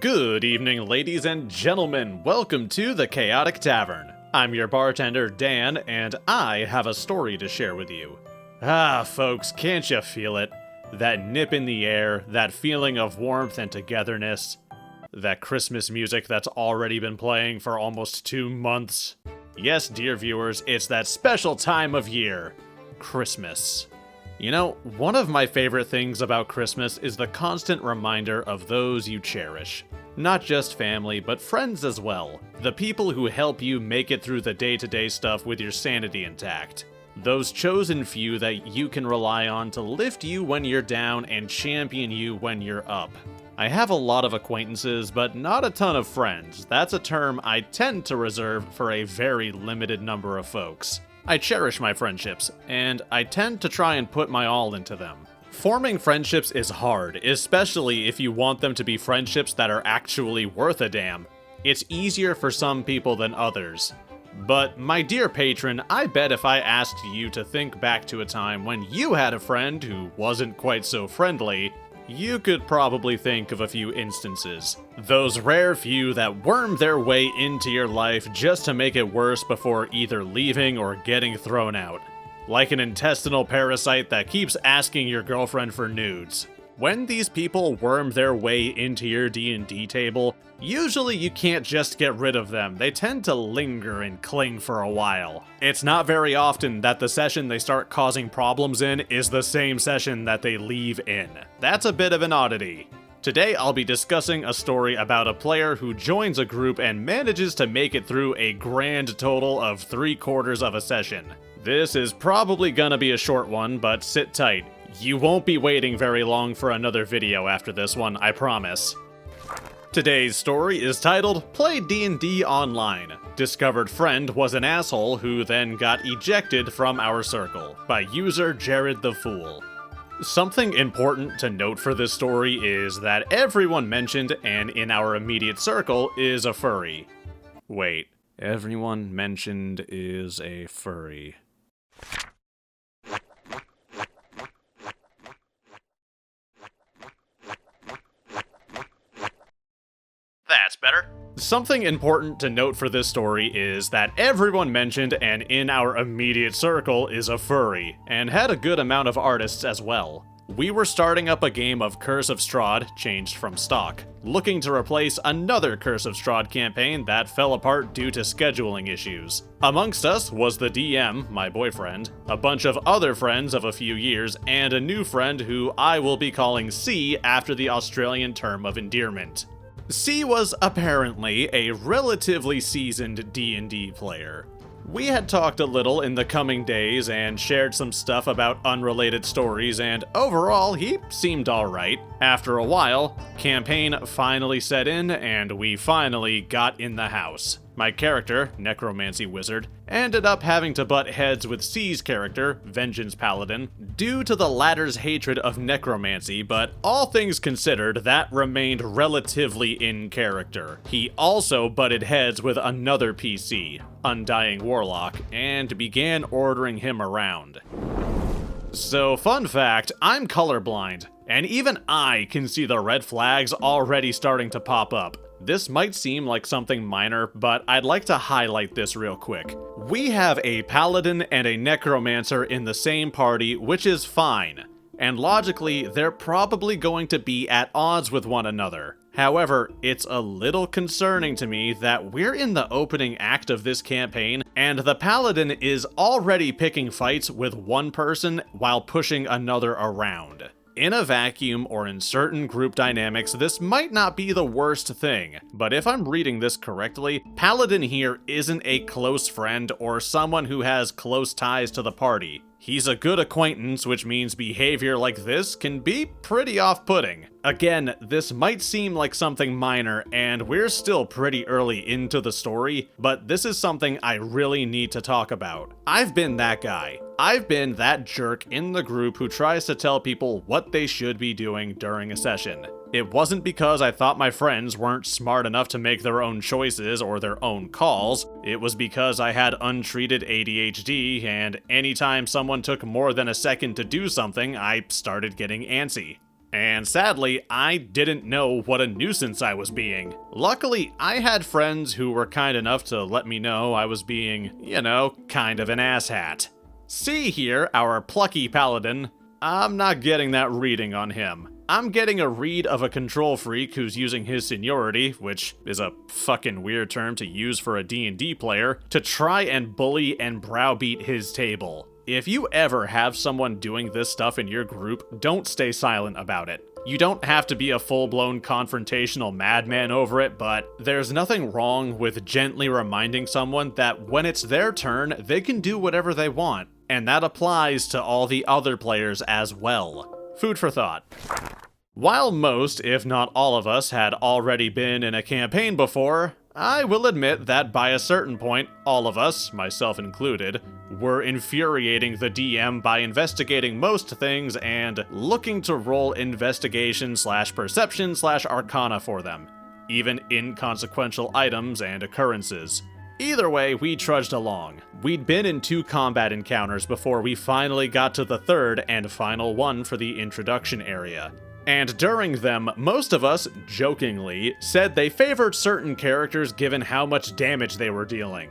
Good evening, ladies and gentlemen. Welcome to the Chaotic Tavern. I'm your bartender, Dan, and I have a story to share with you. Folks, can't you feel it? That nip in the air, that feeling of warmth and togetherness, that Christmas music that's already been playing for almost 2 months. Yes, dear viewers, it's that special time of year, Christmas. You know, one of my favorite things about Christmas is the constant reminder of those you cherish. Not just family, but friends as well. The people who help you make it through the day-to-day stuff with your sanity intact. Those chosen few that you can rely on to lift you when you're down and champion you when you're up. I have a lot of acquaintances, but not a ton of friends. That's a term I tend to reserve for a very limited number of folks. I cherish my friendships, and I tend to try and put my all into them. Forming friendships is hard, especially if you want them to be friendships that are actually worth a damn. It's easier for some people than others. But, my dear patron, I bet if I asked you to think back to a time when you had a friend who wasn't quite so friendly, you could probably think of a few instances. Those rare few that worm their way into your life just to make it worse before either leaving or getting thrown out. Like an intestinal parasite that keeps asking your girlfriend for nudes. When these people worm their way into your D&D table, usually you can't just get rid of them. They tend to linger and cling for a while. It's not very often that the session they start causing problems in is the same session that they leave in. That's a bit of an oddity. Today I'll be discussing a story about a player who joins a group and manages to make it through a grand total of 3/4 of a session. This is probably gonna be a short one, but sit tight. You won't be waiting very long for another video after this one, I promise. Today's story is titled, Play D&D Online. Discovered friend was an asshole who then got ejected from our circle, by user Jared the Fool. Something important to note for this story is that everyone mentioned and in our immediate circle is a furry. Wait, everyone mentioned is a furry. That's better. Something important to note for this story is that everyone mentioned and in our immediate circle is a furry, and had a good amount of artists as well. We were starting up a game of Curse of Strahd, changed from stock, looking to replace another Curse of Strahd campaign that fell apart due to scheduling issues. Amongst us was the DM, my boyfriend, a bunch of other friends of a few years, and a new friend who I will be calling C after the Australian term of endearment. C was apparently a relatively seasoned D&D player. We had talked a little in the coming days and shared some stuff about unrelated stories, and overall, he seemed alright. After a while, campaign finally set in, and we finally got in the house. My character, Necromancy Wizard, ended up having to butt heads with C's character, Vengeance Paladin, due to the latter's hatred of necromancy, but all things considered, that remained relatively in character. He also butted heads with another PC, Undying Warlock, and began ordering him around. So, fun fact, I'm colorblind, and even I can see the red flags already starting to pop up. This might seem like something minor, but I'd like to highlight this real quick. We have a paladin and a necromancer in the same party, which is fine. And logically, they're probably going to be at odds with one another. However, it's a little concerning to me that we're in the opening act of this campaign, and the paladin is already picking fights with one person while pushing another around. In a vacuum or in certain group dynamics, this might not be the worst thing, but if I'm reading this correctly, Paladin here isn't a close friend or someone who has close ties to the party. He's a good acquaintance, which means behavior like this can be pretty off-putting. Again, this might seem like something minor, and we're still pretty early into the story, but this is something I really need to talk about. I've been that guy. I've been that jerk in the group who tries to tell people what they should be doing during a session. It wasn't because I thought my friends weren't smart enough to make their own choices or their own calls. It was because I had untreated ADHD, and anytime someone took more than a second to do something, I started getting antsy. And sadly, I didn't know what a nuisance I was being. Luckily, I had friends who were kind enough to let me know I was being, kind of an asshat. C here, our plucky paladin, I'm not getting that reading on him. I'm getting a read of a control freak who's using his seniority, which is a fucking weird term to use for a D&D player, to try and bully and browbeat his table. If you ever have someone doing this stuff in your group, don't stay silent about it. You don't have to be a full-blown confrontational madman over it, but there's nothing wrong with gently reminding someone that when it's their turn, they can do whatever they want, and that applies to all the other players as well. Food for thought. While most, if not all of us, had already been in a campaign before, I will admit that by a certain point, all of us, myself included, were infuriating the DM by investigating most things and looking to roll investigation/perception/arcana for them, even inconsequential items and occurrences. Either way, we trudged along. We'd been in 2 combat encounters before we finally got to the third and final one for the introduction area. And during them, most of us, jokingly, said they favored certain characters given how much damage they were dealing.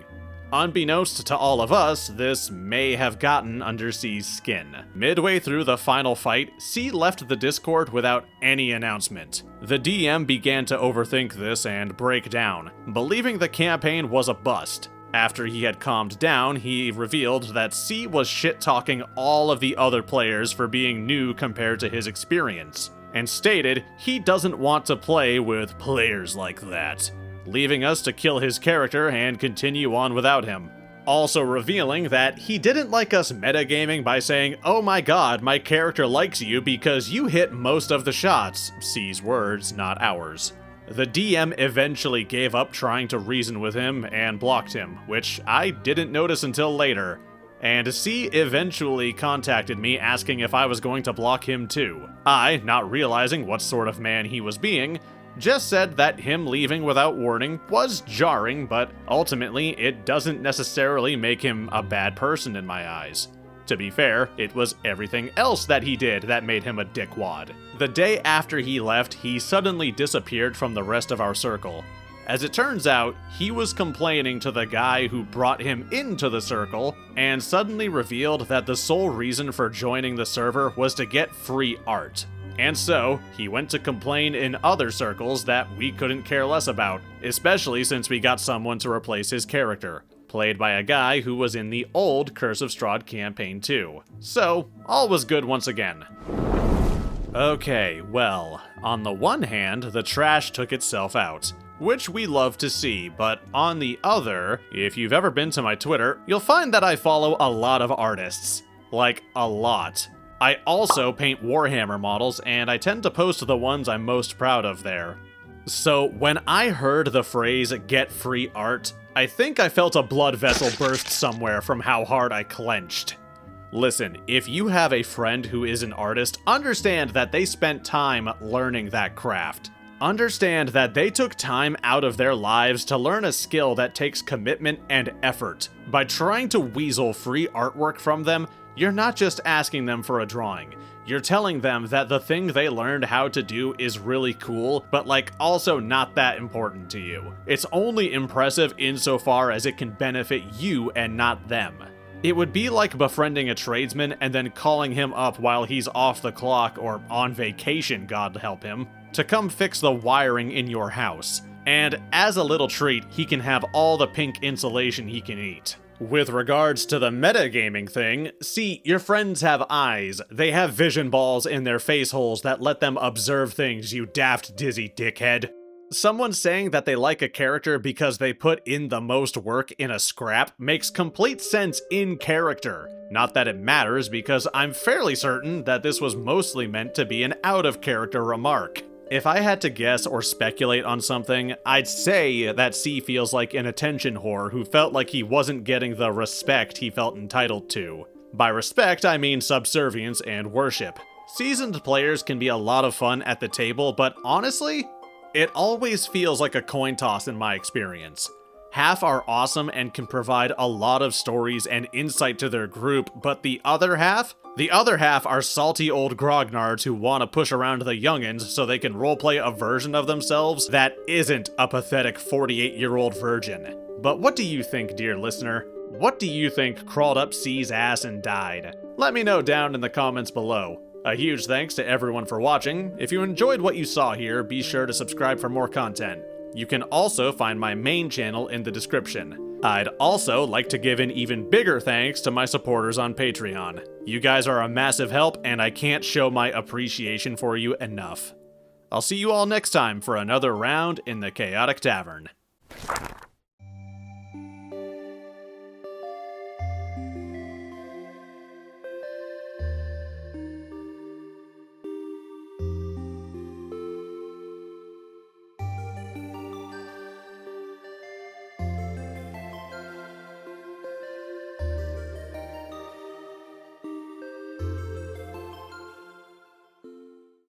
Unbeknownst to all of us, this may have gotten under C's skin. Midway through the final fight, C left the Discord without any announcement. The DM began to overthink this and break down, believing the campaign was a bust. After he had calmed down, he revealed that C was shit-talking all of the other players for being new compared to his experience, and stated he doesn't want to play with players like that, leaving us to kill his character and continue on without him. Also revealing that he didn't like us metagaming by saying, "Oh my god, my character likes you because you hit most of the shots," C's words, not ours. The DM eventually gave up trying to reason with him and blocked him, which I didn't notice until later. And C eventually contacted me asking if I was going to block him too. I, not realizing what sort of man he was being, just said that him leaving without warning was jarring, but ultimately it doesn't necessarily make him a bad person in my eyes. To be fair, it was everything else that he did that made him a dickwad. The day after he left, he suddenly disappeared from the rest of our circle. As it turns out, he was complaining to the guy who brought him into the circle, and suddenly revealed that the sole reason for joining the server was to get free art. And so, he went to complain in other circles that we couldn't care less about, especially since we got someone to replace his character, played by a guy who was in the old Curse of Strahd campaign too. So, all was good once again. Okay, well, on the one hand, the trash took itself out, which we love to see, but on the other, if you've ever been to my Twitter, you'll find that I follow a lot of artists. Like, a lot. I also paint Warhammer models, and I tend to post the ones I'm most proud of there. So when I heard the phrase, "get free art," I think I felt a blood vessel burst somewhere from how hard I clenched. Listen, if you have a friend who is an artist, understand that they spent time learning that craft. Understand that they took time out of their lives to learn a skill that takes commitment and effort. By trying to weasel free artwork from them, you're not just asking them for a drawing. You're telling them that the thing they learned how to do is really cool, but also not that important to you. It's only impressive insofar as it can benefit you and not them. It would be like befriending a tradesman and then calling him up while he's off the clock or on vacation, God help him, to come fix the wiring in your house. And as a little treat, he can have all the pink insulation he can eat. With regards to the metagaming thing, see, your friends have eyes. They have vision balls in their face holes that let them observe things, you daft dizzy dickhead. Someone saying that they like a character because they put in the most work in a scrap makes complete sense in character. Not that it matters, because I'm fairly certain that this was mostly meant to be an out-of-character remark. If I had to guess or speculate on something, I'd say that C feels like an attention whore who felt like he wasn't getting the respect he felt entitled to. By respect, I mean subservience and worship. Seasoned players can be a lot of fun at the table, but honestly, it always feels like a coin toss in my experience. Half are awesome and can provide a lot of stories and insight to their group, but the other half? The other half are salty old grognards who want to push around the youngins so they can roleplay a version of themselves that isn't a pathetic 48-year-old virgin. But what do you think, dear listener? What do you think crawled up C's ass and died? Let me know down in the comments below. A huge thanks to everyone for watching. If you enjoyed what you saw here, be sure to subscribe for more content. You can also find my main channel in the description. I'd also like to give an even bigger thanks to my supporters on Patreon. You guys are a massive help, and I can't show my appreciation for you enough. I'll see you all next time for another round in the Chaotic Tavern.